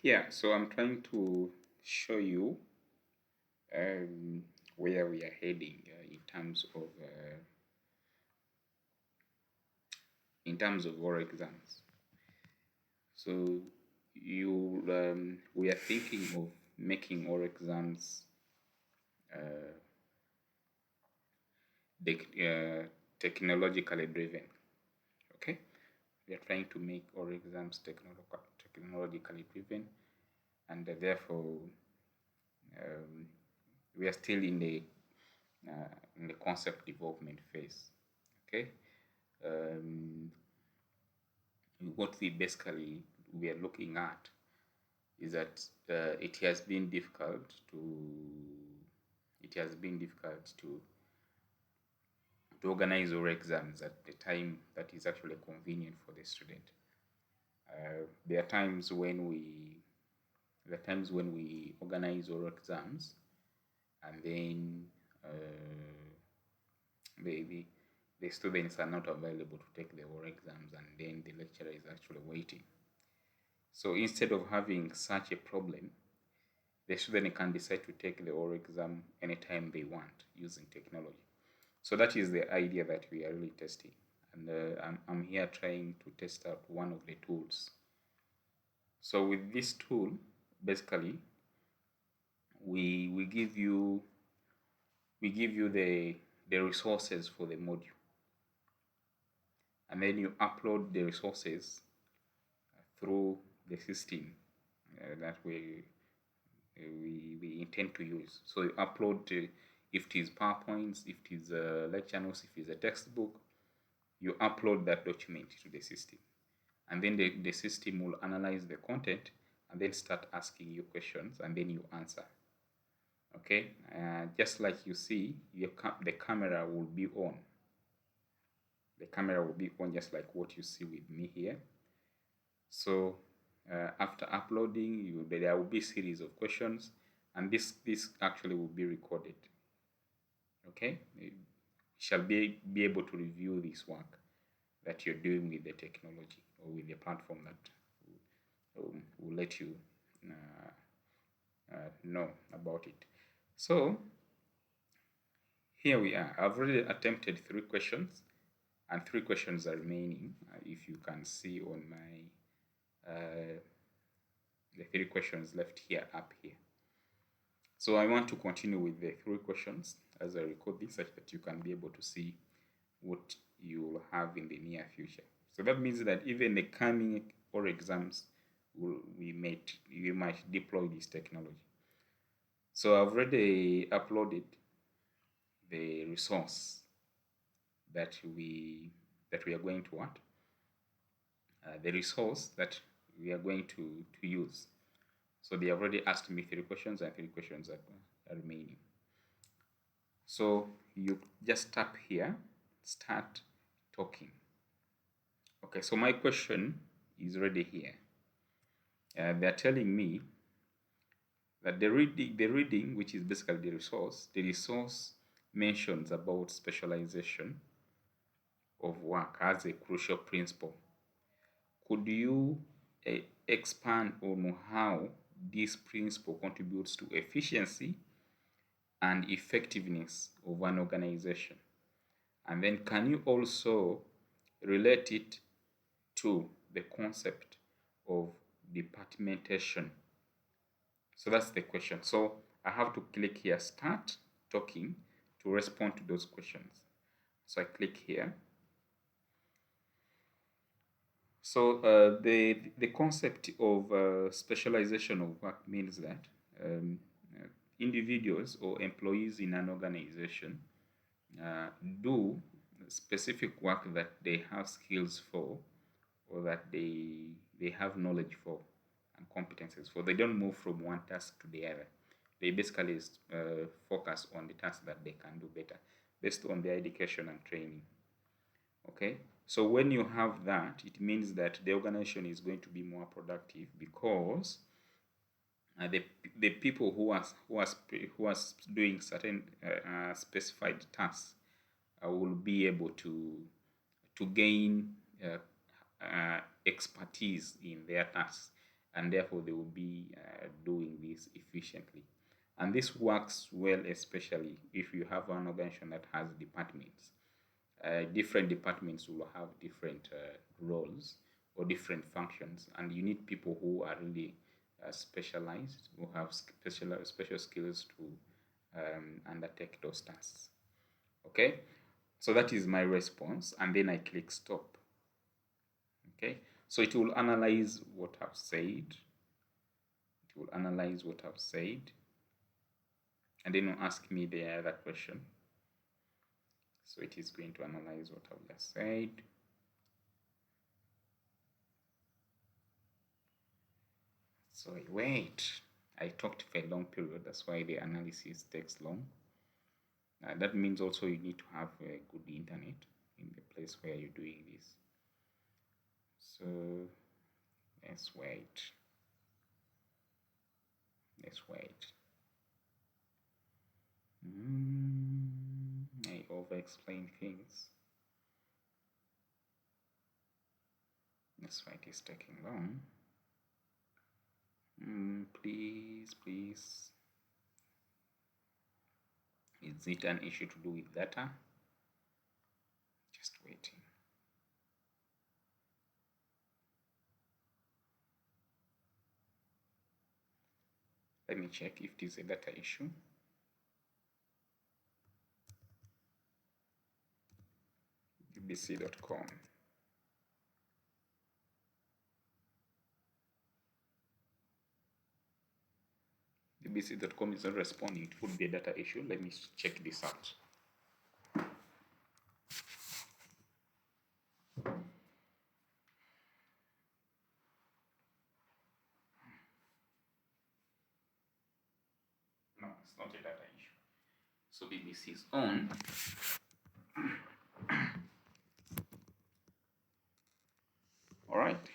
Yeah, so I'm trying to show you um, where we are heading in terms of our exams. So we are thinking of making our exams uh, technologically driven. Okay, we are trying to make our exams technologically driven, and therefore um, we are still in the concept development phase. Okay, um, what we are looking at is that it has been difficult to organize our exams at the time that is actually convenient for the student. There are times when we organize our exams, and then the the students are not available to take the oral exams, and then the lecturer is actually waiting. So instead of having such a problem, the student can decide to take the oral exam anytime they want using technology. So that is the idea that we are really testing. And I'm here trying to test out one of the tools. So with this tool, basically, we give you the resources for the module, and then you upload the resources through the system that we intend to use. So you upload if it is PowerPoints, if it is lecture notes, if it is a textbook, you upload that document to the system. And then the system will analyze the content and then start asking you questions, and then you answer. Okay, just like you see, the camera will be on. The camera will be on just like what you see with me here. So after uploading, there will be a series of questions, and this actually will be recorded. Okay, you shall be able to review this work that you're doing with the technology or with the platform that will let you know about it. So here we are. I've already attempted 3 questions, and 3 questions are remaining. If you can see on my the 3 questions left here up here. So I want to continue with the 3 questions as I record this, such that you can be able to see what you will have in the near future. So that means that even the coming or exams, we might deploy this technology. So I've already uploaded the resource that we are going to what? The resource that we are going to use. So they have already asked me 3 questions, and 3 questions are remaining. So you just tap here, start talking. Okay, so my question is already here. They're telling me that the reading, which is basically the resource mentions about specialization of work as a crucial principle. Could you expand on how this principle contributes to efficiency and effectiveness of an organization? And then can you also relate it to the concept of departmentation? So that's the question. So I have to click here, start talking, to respond to those questions. So I click here. So the concept of specialization of work means that um, uh, individuals or employees in an organization do specific work that they have skills for, or that they have knowledge for and competences for. They don't move from one task to the other. They basically focus on the task that they can do better based on their education and training. Okay, so when you have that, it means that the organization is going to be more productive, because the people who are doing certain specified tasks will be able to gain expertise in their tasks, and therefore they will be doing this efficiently. And this works well, especially if you have an organization that has departments. Different departments will have different roles or different functions, and you need people who are really specialized, who have special skills to undertake those tasks. Okay, so that is my response, and then I click stop. Okay, so it will analyze what I've said. It will analyze what I've said, and then will ask me the other question. So it is going to analyze what I've just said. So I wait. I talked for a long period, that's why the analysis takes long. That means also you need to have a good internet in the place where you're doing this. So let's wait. Let's wait. I over-explain things. That's why it is taking long. Please. Is it an issue to do with data? Just waiting. Let me check if it is a data issue. bbc.com. bbc.com is not responding. It could be a data issue. Let me check this out. No, it's not a data issue. So BBC is on. All right.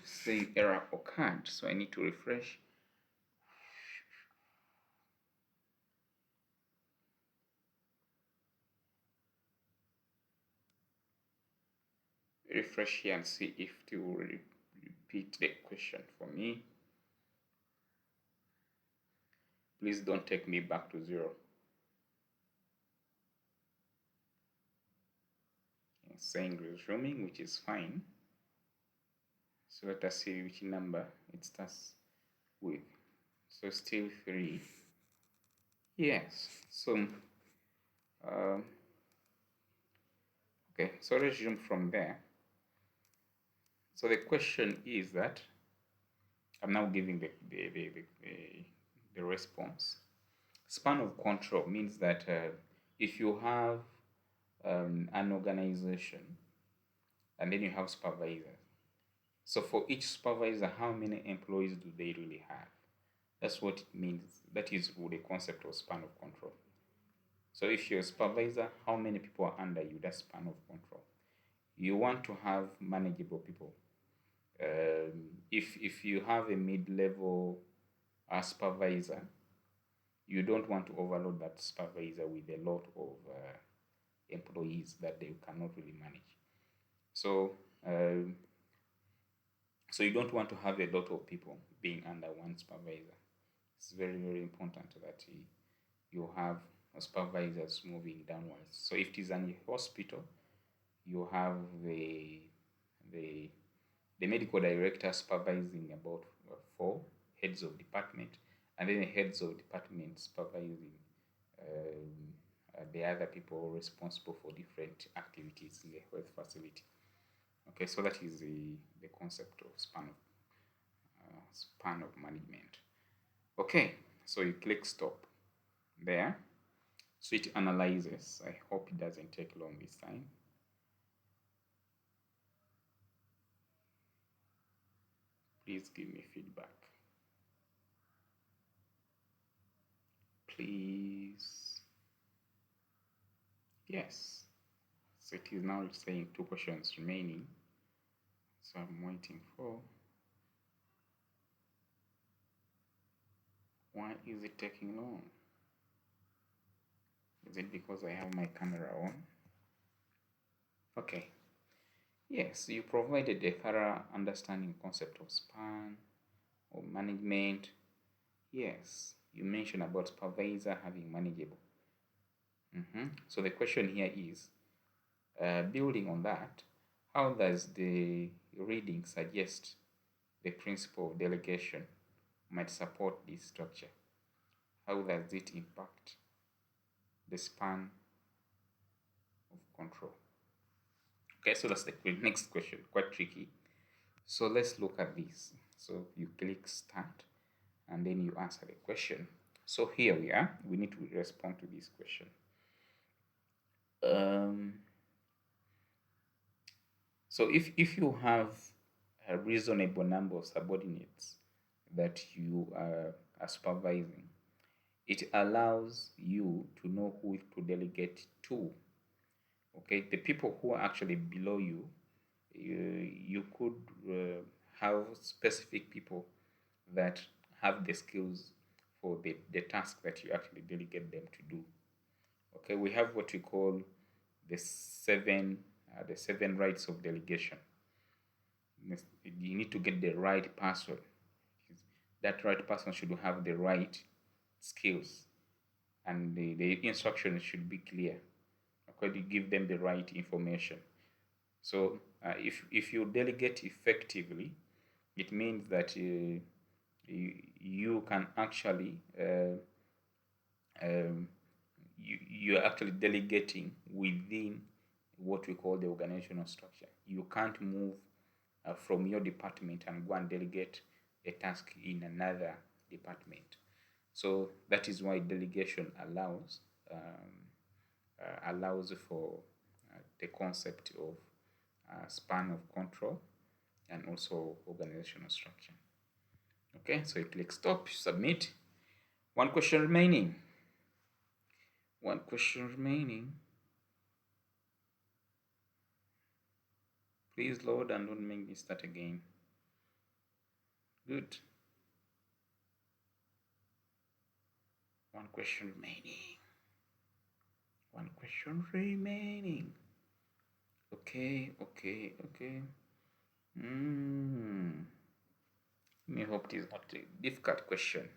Saying error occurred, so I need to refresh. Refresh here and see if it will repeat the question for me. Please don't take me back to 0. It's saying resuming, which is fine. So let us see which number it starts with. So still 3. Yes. So okay, so resume from there. So the question is that I'm now giving the response. Span of control means that if you have an organization and then you have supervisors, so for each supervisor, how many employees do they really have? That's what it means. That is the concept of span of control. So if you're a supervisor, how many people are under you? That's span of control. You want to have manageable people. If you have a mid-level supervisor, you don't want to overload that supervisor with a lot of employees that they cannot really manage. So so you don't want to have a lot of people being under one supervisor. It's very, very important that you have supervisors moving downwards. So if it is a hospital, you have the medical director supervising about 4 heads of department, and then the heads of department supervising the other people responsible for different activities in the health facility. Okay, so that is the concept of span of management. Okay, so you click stop there. So it analyzes. I hope it doesn't take long this time. Please give me feedback. Please. Yes. So it is now saying 2 questions remaining. So I'm waiting for. Why is it taking long? Is it because I have my camera on? Okay. Yes, you provided a thorough understanding concept of span or management. Yes, you mentioned about supervisor having manageable. So the question here is, building on that, how does the reading suggest the principle of delegation might support this structure? How does it impact the span of control? Okay, so that's the next question, quite tricky. So let's look at this. So you click start and then you answer the question. So here we are. We need to respond to this question. Um, so if you have a reasonable number of subordinates that you are supervising, it allows you to know who to delegate to. Okay, the people who are actually below you, you could have specific people that have the skills for the task that you actually delegate them to do. Okay, we have what we call the seven rights of delegation. You need to get the right person. That right person should have the right skills, and the instructions should be clear. Okay, you give them the right information. So if you delegate effectively, it means that you can actually um, you're actually delegating within what we call the organizational structure. You can't move from your department and go and delegate a task in another department. So that is why delegation allows for the concept of span of control and also organizational structure. Okay, so you click stop, submit. One question remaining. One question remaining. Please load and don't make me start again. Good. One question remaining. One question remaining. Okay. I hope it is not a difficult question.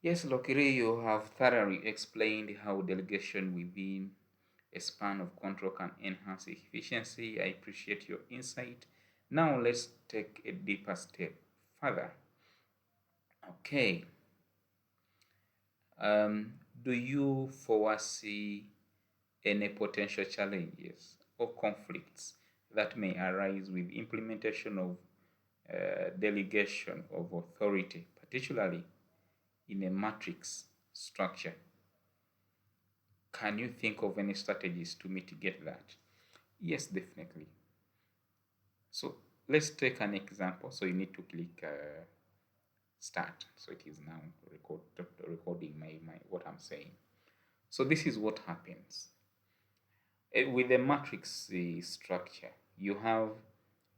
Yes, Lokiri, you have thoroughly explained how delegation within a span of control can enhance efficiency. I appreciate your insight. Now let's take a deeper step further. Okay. Do you foresee any potential challenges or conflicts that may arise with implementation of delegation of authority, particularly in a matrix structure? Can you think of any strategies to mitigate that? Yes, definitely. So let's take an example. So you need to click start. So it is now recording my what I'm saying. So this is what happens. With the matrix structure, you have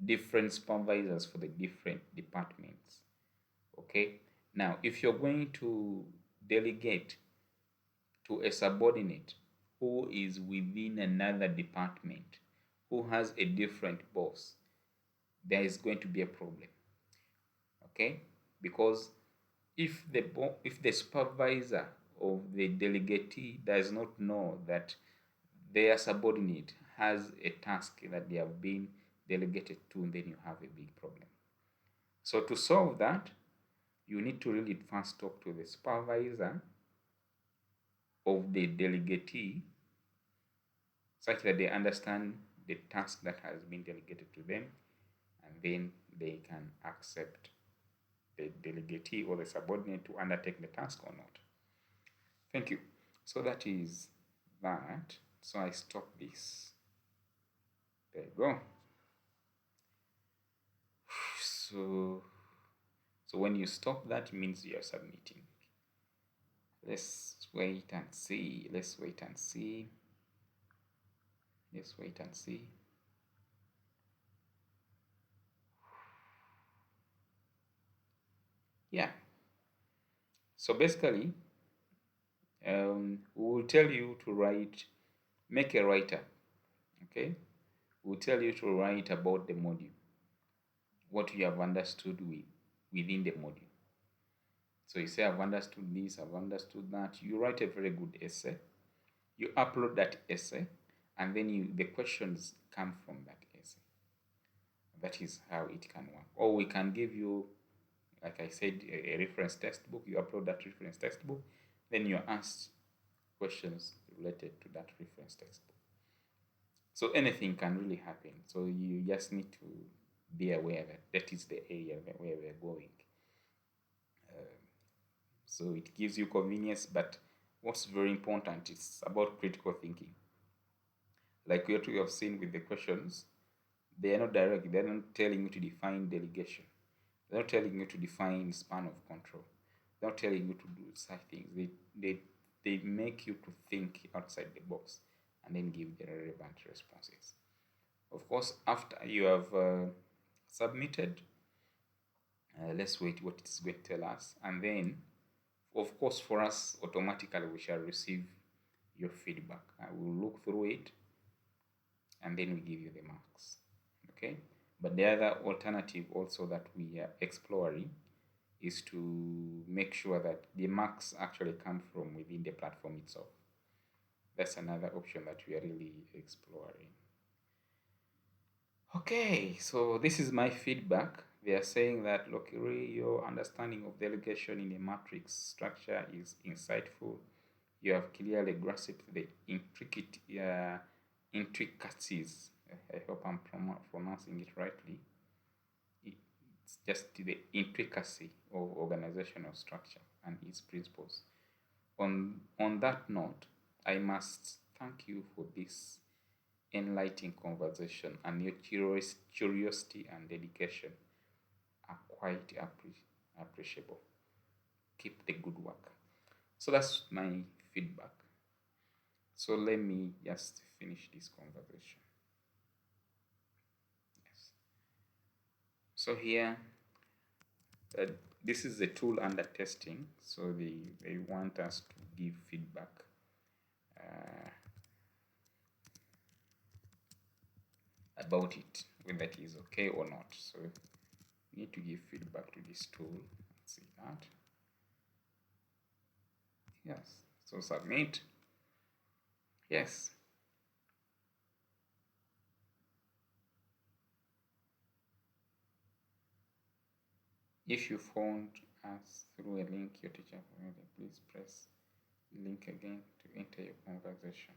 different supervisors for the different departments. Okay. Now, if you're going to delegate to a subordinate who is within another department, who has a different boss, there is going to be a problem. Okay, because if the supervisor of the delegatee does not know that their subordinate has a task that they have been delegated to, then you have a big problem. So to solve that, you need to really first talk to the supervisor of the delegatee such that they understand the task that has been delegated to them, and then they can accept the delegatee or the subordinate to undertake the task or not. Thank you. So that is that. So I stop this. There you go. So when you stop, that means you are submitting. Let's wait and see. Let's wait and see. Let's wait and see. Yeah. So basically, we will tell you to make a writer. Okay. We'll tell you to write about the module, what you have understood within the module. So you say, I've understood this, I've understood that. You write a very good essay. You upload that essay, and then the questions come from that essay. That is how it can work. Or we can give you, like I said, a reference textbook. You upload that reference textbook, then you're asked questions related to that reference textbook. So anything can really happen. So you just need to be aware that that is the area where we're going. So it gives you convenience, but what's very important is about critical thinking. Like what we have seen with the questions, they are not direct. They're not telling you to define delegation. They're not telling you to define span of control. They're not telling you to do such things. They make you to think outside the box and then give the relevant responses. Of course, after you have submitted, let's wait what it's going to tell us, and then of course for us automatically we shall receive your feedback. I will look through it and then we give you the marks. Okay, but the other alternative also that we are exploring is to make sure that the marks actually come from within the platform itself. That's another option that we are really exploring. Okay, so this is my feedback. They are saying that, look, really, your understanding of delegation in a matrix structure is insightful. You have clearly grasped the intricacies. I hope I'm pronouncing it rightly. It's just the intricacy of organizational structure and its principles. On that note, I must thank you for this enlightening conversation, and your curiosity and dedication are quite appreciable. Keep the good work. So that's my feedback. So let me just finish this conversation. Yes. So here, this is the tool under testing. So they want us to give feedback. About it, whether it is okay or not. So you need to give feedback to this tool. Let's see that. Yes. So submit. Yes. If you found us through a link your teacher provided, please press the link again to enter your conversation.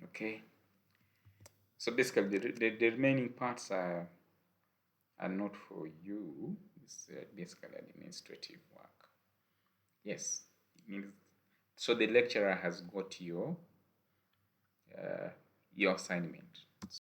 Okay. So basically, the remaining parts are not for you. It's basically administrative work. Yes. So the lecturer has got your assignment.